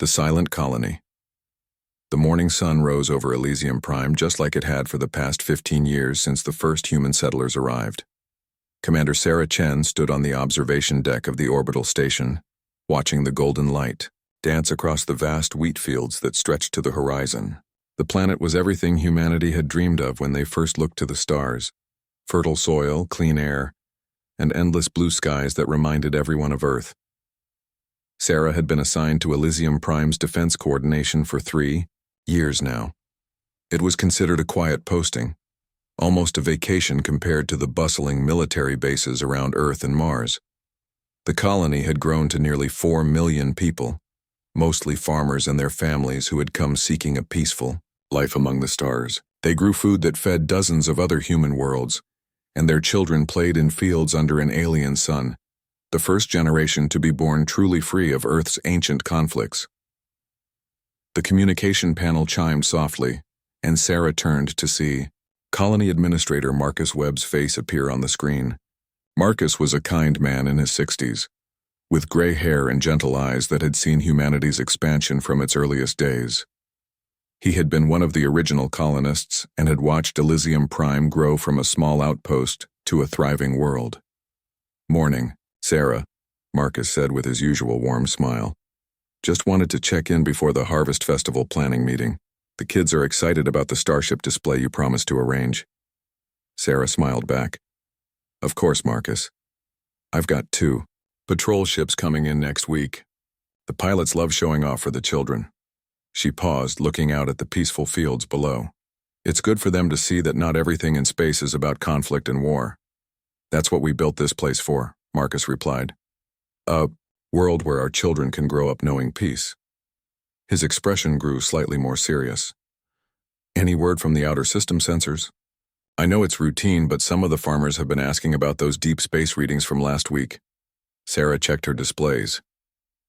The Silent Colony. The morning sun rose over Elysium Prime just like it had for the past 15 years since the first human settlers arrived. Commander Sarah Chen stood on the observation deck of the orbital station, watching the golden light dance across the vast wheat fields that stretched to the horizon. The planet was everything humanity had dreamed of when they first looked to the stars: fertile soil, clean air, and endless blue skies that reminded everyone of Earth. Sarah had been assigned to Elysium Prime's defense coordination for 3 years now. It was considered a quiet posting, almost a vacation compared to the bustling military bases around Earth and Mars. The colony had grown to nearly 4 million people, mostly farmers and their families who had come seeking a peaceful life among the stars. They grew food that fed dozens of other human worlds, and their children played in fields under an alien sun, the first generation to be born truly free of Earth's ancient conflicts. The communication panel chimed softly, and Sarah turned to see Colony Administrator Marcus Webb's face appear on the screen. Marcus was a kind man in his 60s, with gray hair and gentle eyes that had seen humanity's expansion from its earliest days. He had been one of the original colonists and had watched Elysium Prime grow from a small outpost to a thriving world. "Morning, Sarah," Marcus said with his usual warm smile. "Just wanted to check in before the Harvest Festival planning meeting. The kids are excited about the starship display you promised to arrange." Sarah smiled back. "Of course, Marcus. I've got 2 patrol ships coming in next week. The pilots love showing off for the children." She paused, looking out at the peaceful fields below. "It's good for them to see that not everything in space is about conflict and war. That's what we built this place for," Marcus replied. "A world where our children can grow up knowing peace." His expression grew slightly more serious. "Any word from the outer system sensors? I know it's routine, but some of the farmers have been asking about those deep space readings from last week." Sarah checked her displays.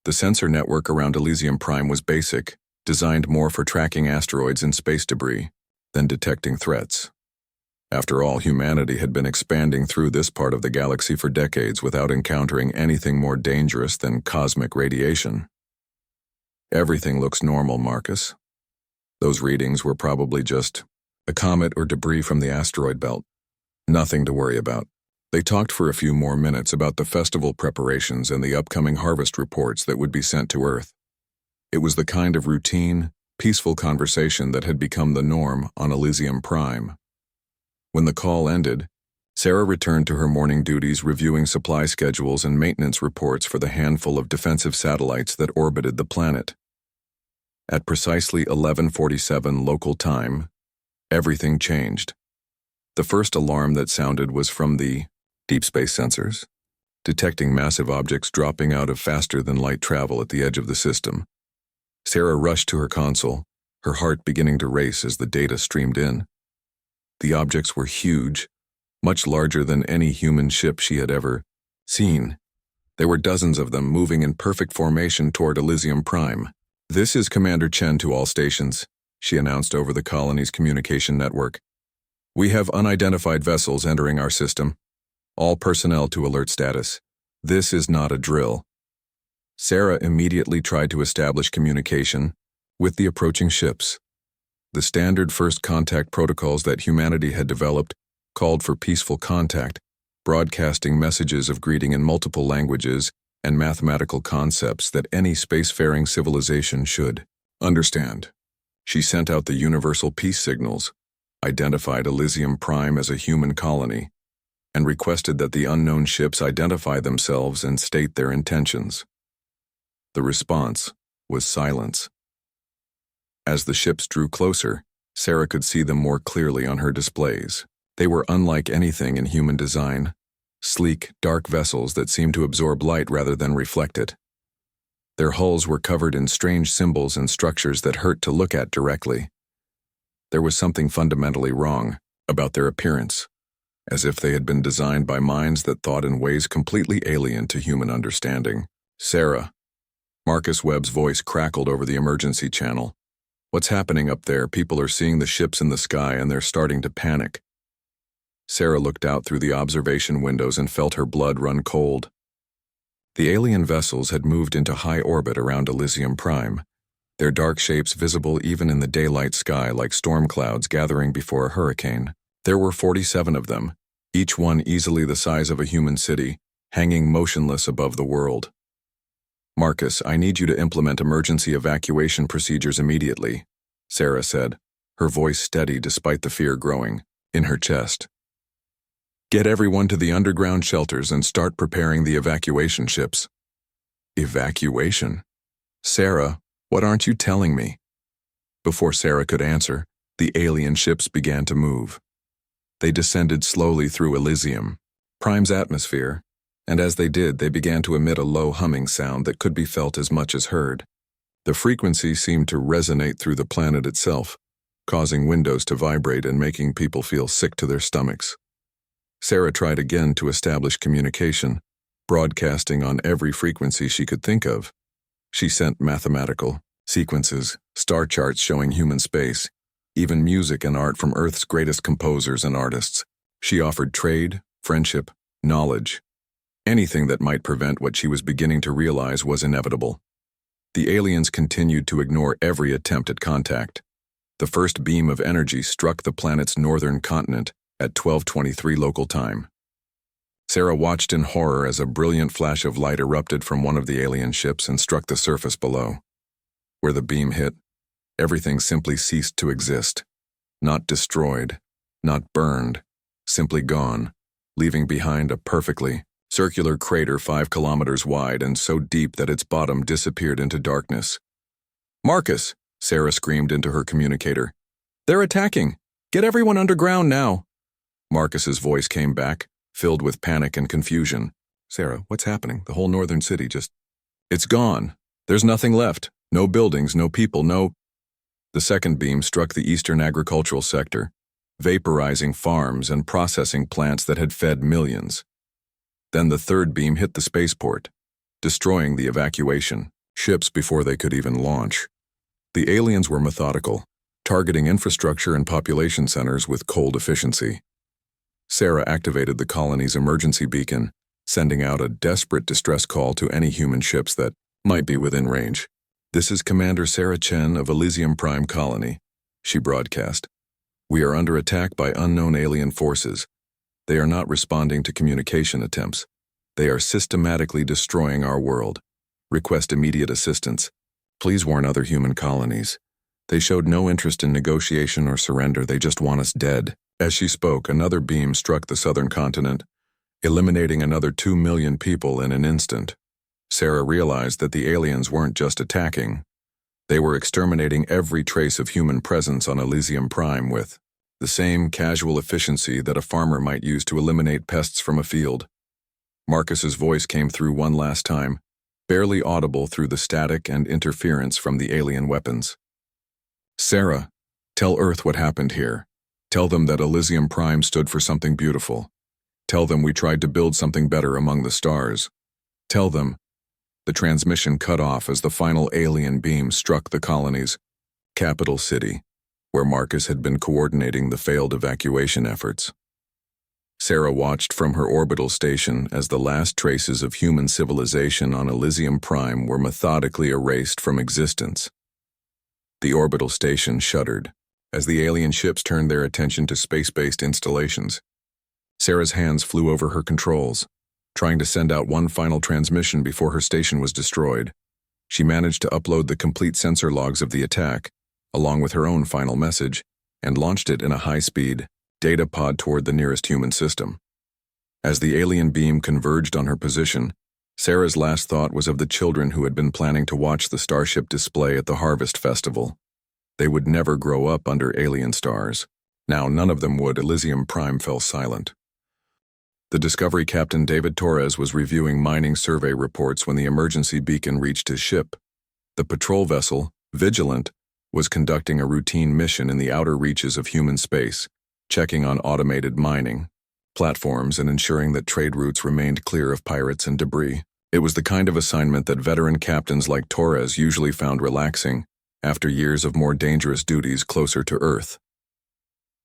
The sensor network around Elysium Prime was basic, designed more for tracking asteroids and space debris than detecting threats. After all, humanity had been expanding through this part of the galaxy for decades without encountering anything more dangerous than cosmic radiation. "Everything looks normal, Marcus. Those readings were probably just a comet or debris from the asteroid belt. Nothing to worry about." They talked for a few more minutes about the festival preparations and the upcoming harvest reports that would be sent to Earth. It was the kind of routine, peaceful conversation that had become the norm on Elysium Prime. When the call ended, Sarah returned to her morning duties, reviewing supply schedules and maintenance reports for the handful of defensive satellites that orbited the planet. At precisely 11:47 local time, everything changed. The first alarm that sounded was from the deep space sensors, detecting massive objects dropping out of faster-than-light travel at the edge of the system. Sarah rushed to her console, her heart beginning to race as the data streamed in. The objects were huge, much larger than any human ship she had ever seen. There were dozens of them moving in perfect formation toward Elysium Prime. "This is Commander Chen to all stations," she announced over the colony's communication network. "We have unidentified vessels entering our system. All personnel to alert status. This is not a drill." Sarah immediately tried to establish communication with the approaching ships. The standard first contact protocols that humanity had developed called for peaceful contact, broadcasting messages of greeting in multiple languages and mathematical concepts that any spacefaring civilization should understand. She sent out the universal peace signals, identified Elysium Prime as a human colony, and requested that the unknown ships identify themselves and state their intentions. The response was silence. As the ships drew closer, Sarah could see them more clearly on her displays. They were unlike anything in human design, sleek, dark vessels that seemed to absorb light rather than reflect it. Their hulls were covered in strange symbols and structures that hurt to look at directly. There was something fundamentally wrong about their appearance, as if they had been designed by minds that thought in ways completely alien to human understanding. "Sarah," Marcus Webb's voice crackled over the emergency channel. "What's happening up there? People are seeing the ships in the sky and they're starting to panic." Sarah looked out through the observation windows and felt her blood run cold. The alien vessels had moved into high orbit around Elysium Prime, their dark shapes visible even in the daylight sky like storm clouds gathering before a hurricane. There were 47 of them, each one easily the size of a human city, hanging motionless above the world. "Marcus, I need you to implement emergency evacuation procedures immediately," Sarah said, her voice steady despite the fear growing in her chest. "Get everyone to the underground shelters and start preparing the evacuation ships." "Evacuation? Sarah, what aren't you telling me?" Before Sarah could answer, the alien ships began to move. They descended slowly through Elysium, Prime's atmosphere, and as they did, they began to emit a low humming sound that could be felt as much as heard. The frequency seemed to resonate through the planet itself, causing windows to vibrate and making people feel sick to their stomachs. Sarah tried again to establish communication, broadcasting on every frequency she could think of. She sent mathematical sequences, star charts showing human space, even music and art from Earth's greatest composers and artists. She offered trade, friendship, knowledge, anything that might prevent what she was beginning to realize was inevitable. The aliens continued to ignore every attempt at contact. The first beam of energy struck the planet's northern continent at 12:23 local time. Sarah watched in horror as a brilliant flash of light erupted from one of the alien ships and struck the surface below. Where the beam hit, everything simply ceased to exist. Not destroyed, not burned, simply gone, leaving behind a perfectly circular crater 5 kilometers wide and so deep that its bottom disappeared into darkness. "Marcus!" Sarah screamed into her communicator. "They're attacking! Get everyone underground now!" Marcus's voice came back, filled with panic and confusion. "Sarah, what's happening? The whole northern city just... It's gone. There's nothing left. No buildings, no people, no..." The second beam struck the eastern agricultural sector, vaporizing farms and processing plants that had fed millions. Then the third beam hit the spaceport, destroying the evacuation ships before they could even launch. The aliens were methodical, targeting infrastructure and population centers with cold efficiency. Sarah activated the colony's emergency beacon, sending out a desperate distress call to any human ships that might be within range. "This is Commander Sarah Chen of Elysium Prime Colony," she broadcast. "We are under attack by unknown alien forces. They are not responding to communication attempts. They are systematically destroying our world. Request immediate assistance. Please warn other human colonies. They showed no interest in negotiation or surrender. They just want us dead." As she spoke, another beam struck the southern continent, eliminating another 2 million people in an instant. Sarah realized that the aliens weren't just attacking. They were exterminating every trace of human presence on Elysium Prime with the same casual efficiency that a farmer might use to eliminate pests from a field. Marcus's voice came through one last time, barely audible through the static and interference from the alien weapons. "Sarah, tell Earth what happened here. Tell them that Elysium Prime stood for something beautiful. Tell them we tried to build something better among the stars. Tell them..." The transmission cut off as the final alien beam struck the colony's capital city, where Marcus had been coordinating the failed evacuation efforts. Sarah watched from her orbital station as the last traces of human civilization on Elysium Prime were methodically erased from existence. The orbital station shuddered as the alien ships turned their attention to space-based installations. Sarah's hands flew over her controls, trying to send out one final transmission before her station was destroyed. She managed to upload the complete sensor logs of the attack, along with her own final message, and launched it in a high-speed data pod toward the nearest human system. As the alien beam converged on her position, Sarah's last thought was of the children who had been planning to watch the starship display at the Harvest Festival. They would never grow up under alien stars. Now none of them would. Elysium Prime fell silent. The Discovery Captain David Torres was reviewing mining survey reports when the emergency beacon reached his ship. The patrol vessel, Vigilant, was conducting a routine mission in the outer reaches of human space, checking on automated mining platforms and ensuring that trade routes remained clear of pirates and debris. It was the kind of assignment that veteran captains like Torres usually found relaxing after years of more dangerous duties closer to Earth.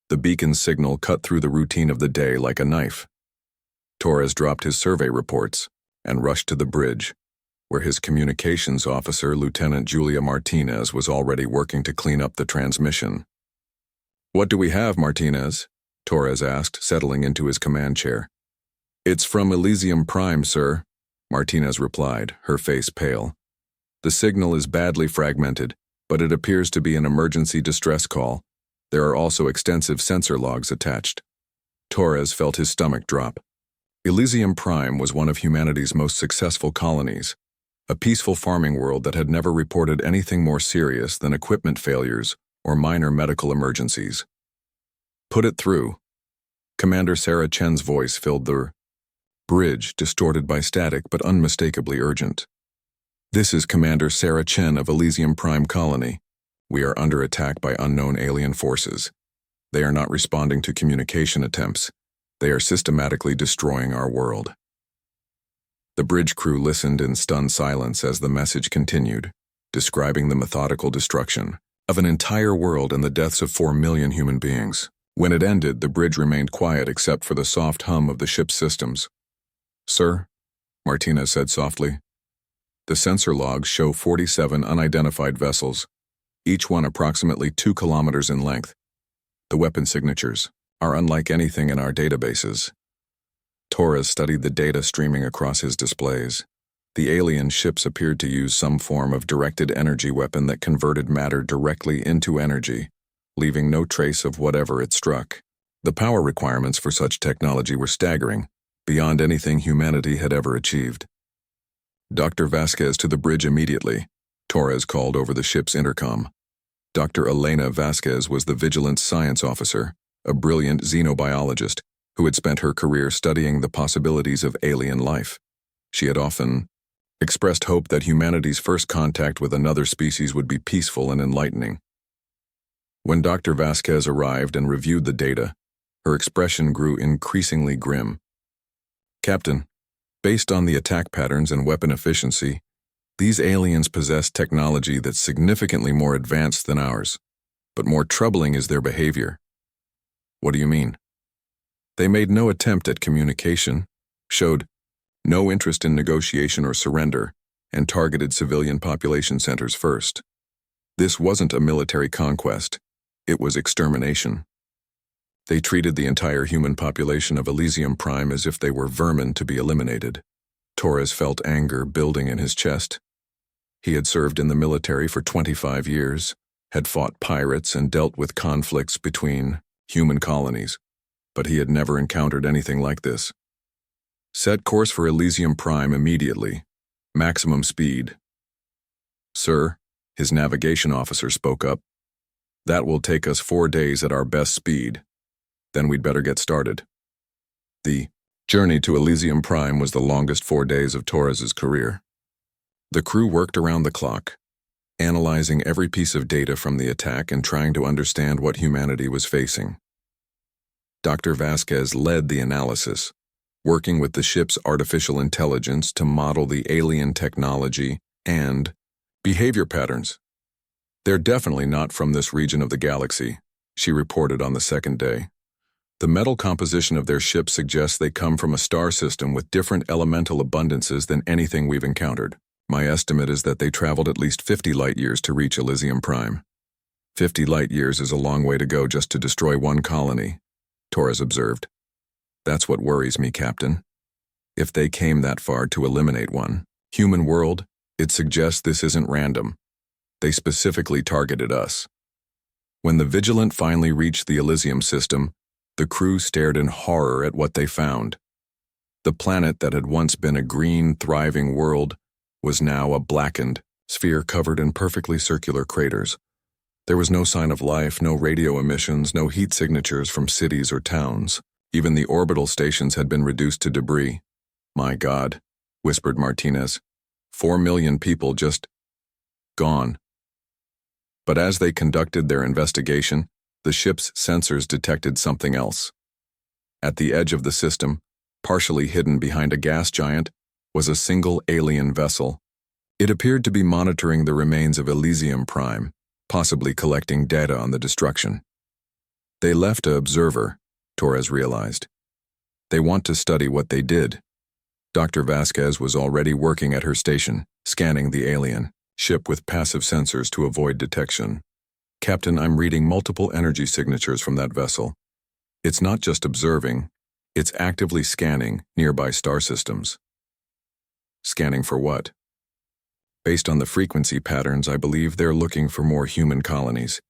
The beacon's signal cut through the routine of the day like a knife. Torres dropped his survey reports and rushed to the bridge. where his communications officer, Lieutenant Julia Martinez, was already working to clean up the transmission. "What do we have, Martinez?" Torres asked, settling into his command chair. "It's from Elysium Prime, sir," Martinez replied, her face pale. "The signal is badly fragmented, but it appears to be an emergency distress call. There are also extensive sensor logs attached." Torres felt his stomach drop. Elysium Prime was one of humanity's most successful colonies, a peaceful farming world that had never reported anything more serious than equipment failures or minor medical emergencies. "Put it through." Commander Sarah Chen's voice filled the bridge, distorted by static but unmistakably urgent. "This is Commander Sarah Chen of Elysium Prime Colony. We are under attack by unknown alien forces. They are not responding to communication attempts. They are systematically destroying our world." The bridge crew listened in stunned silence as the message continued, describing the methodical destruction of an entire world and the deaths of 4 million human beings. When it ended, the bridge remained quiet except for the soft hum of the ship's systems. "Sir," Martinez said softly, "the sensor logs show 47 unidentified vessels, each one approximately 2 kilometers in length. The weapon signatures are unlike anything in our databases." Torres studied the data streaming across his displays. The alien ships appeared to use some form of directed energy weapon that converted matter directly into energy, leaving no trace of whatever it struck. The power requirements for such technology were staggering, beyond anything humanity had ever achieved. "Dr. Vasquez to the bridge immediately," Torres called over the ship's intercom. Dr. Elena Vasquez was the Vigilance Science Officer, a brilliant xenobiologist who had spent her career studying the possibilities of alien life. She had often expressed hope that humanity's first contact with another species would be peaceful and enlightening. When Dr. Vasquez arrived and reviewed the data, her expression grew increasingly grim. "Captain, based on the attack patterns and weapon efficiency, these aliens possess technology that's significantly more advanced than ours, but more troubling is their behavior." "What do you mean?" "They made no attempt at communication, showed no interest in negotiation or surrender, and targeted civilian population centers first. This wasn't a military conquest, it was extermination. They treated the entire human population of Elysium Prime as if they were vermin to be eliminated." Torres felt anger building in his chest. He had served in the military for 25 years, had fought pirates and dealt with conflicts between human colonies, but he had never encountered anything like this. "Set course for Elysium Prime immediately. Maximum speed." "Sir," his navigation officer spoke up, "that will take us 4 days at our best speed. Then we'd better get started." The journey to Elysium Prime was the longest 4 days of Torres's career. The crew worked around the clock, analyzing every piece of data from the attack and trying to understand what humanity was facing. Dr. Vasquez led the analysis, working with the ship's artificial intelligence to model the alien technology and behavior patterns. "They're definitely not from this region of the galaxy," she reported on the second day. "The metal composition of their ship suggests they come from a star system with different elemental abundances than anything we've encountered. My estimate is that they traveled at least 50 light-years to reach Elysium Prime. 50 light-years is a long way to go just to destroy one colony," Torres observed. "That's what worries me, Captain. If they came that far to eliminate one human world, it suggests this isn't random. They specifically targeted us." When the Vigilant finally reached the Elysium system, the crew stared in horror at what they found. The planet that had once been a green, thriving world was now a blackened sphere covered in perfectly circular craters. There was no sign of life, no radio emissions, no heat signatures from cities or towns. Even the orbital stations had been reduced to debris. "My God," whispered Martinez. 4 million people just gone. But as they conducted their investigation, the ship's sensors detected something else. At the edge of the system, partially hidden behind a gas giant, was a single alien vessel. It appeared to be monitoring the remains of Elysium Prime, possibly collecting data on the destruction. "They left an observer," Torres realized. "They want to study what they did." Dr. Vasquez was already working at her station, scanning the alien ship with passive sensors to avoid detection. Captain, I'm reading multiple energy signatures from that vessel. It's not just observing, it's actively scanning nearby star systems. Scanning for what? Based on the frequency patterns, I believe they're looking for more human colonies.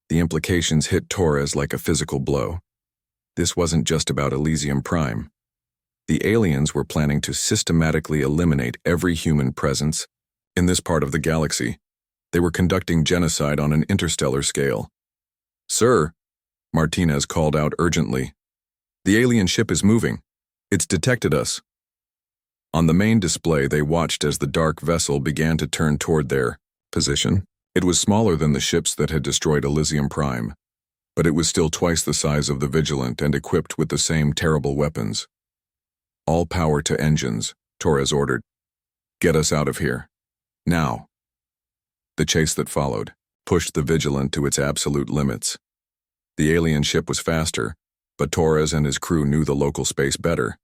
The implications hit Torres like a physical blow. This wasn't just about Elysium Prime. The aliens were planning to systematically eliminate every human presence in this part of the galaxy. They were conducting genocide on an interstellar scale. "Sir," Martinez called out urgently, "the alien ship is moving. It's detected us." On the main display, they watched as the dark vessel began to turn toward their position. It was smaller than the ships that had destroyed Elysium Prime, but it was still twice the size of the Vigilant and equipped with the same terrible weapons. "All power to engines," Torres ordered. "Get us out of here. Now." The chase that followed pushed the Vigilant to its absolute limits. The alien ship was faster, but Torres and his crew knew the local space better.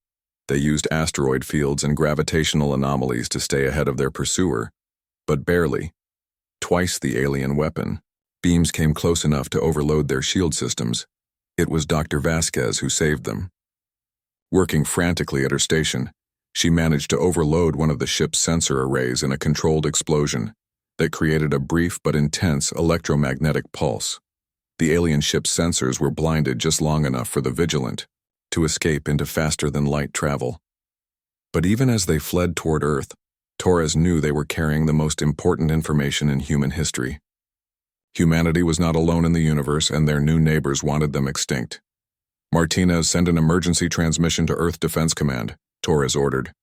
They used asteroid fields and gravitational anomalies to stay ahead of their pursuer, but barely. Twice the alien weapon. Beams came close enough to overload their shield systems. It was Dr. Vasquez who saved them. Working frantically at her station, she managed to overload one of the ship's sensor arrays in a controlled explosion that created a brief but intense electromagnetic pulse. The alien ship's sensors were blinded just long enough for the Vigilant to escape into faster-than-light travel. But even as they fled toward Earth, Torres knew they were carrying the most important information in human history. Humanity was not alone in the universe, and their new neighbors wanted them extinct. "Martinez, send an emergency transmission to Earth Defense Command," Torres ordered.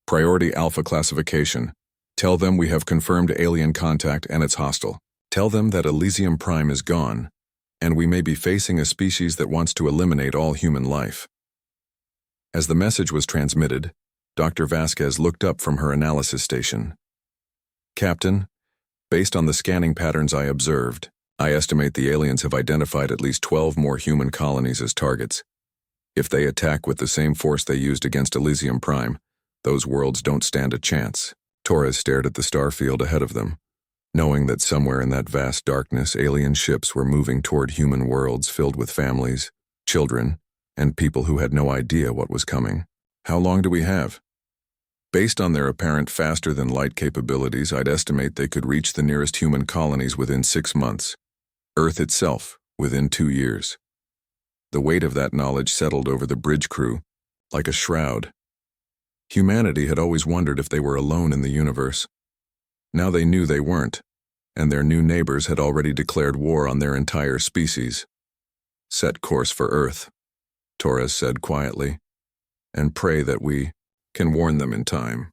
"Priority Alpha classification. Tell them we have confirmed alien contact and it's hostile. Tell them that Elysium Prime is gone, and we may be facing a species that wants to eliminate all human life." As the message was transmitted, Dr. Vasquez looked up from her analysis station. "Captain, based on the scanning patterns I observed, I estimate the aliens have identified at least 12 more human colonies as targets. If they attack with the same force they used against Elysium Prime, those worlds don't stand a chance." Torres stared at the star field ahead of them, knowing that somewhere in that vast darkness alien ships were moving toward human worlds filled with families, children, and people who had no idea what was coming. "How long do we have?" "Based on their apparent faster-than-light capabilities, I'd estimate they could reach the nearest human colonies within 6 months. Earth itself within 2 years. The weight of that knowledge settled over the bridge crew like a shroud. Humanity had always wondered if they were alone in the universe. Now they knew they weren't, and their new neighbors had already declared war on their entire species. "Set course for Earth," Torres said quietly, "and pray that we can warn them in time."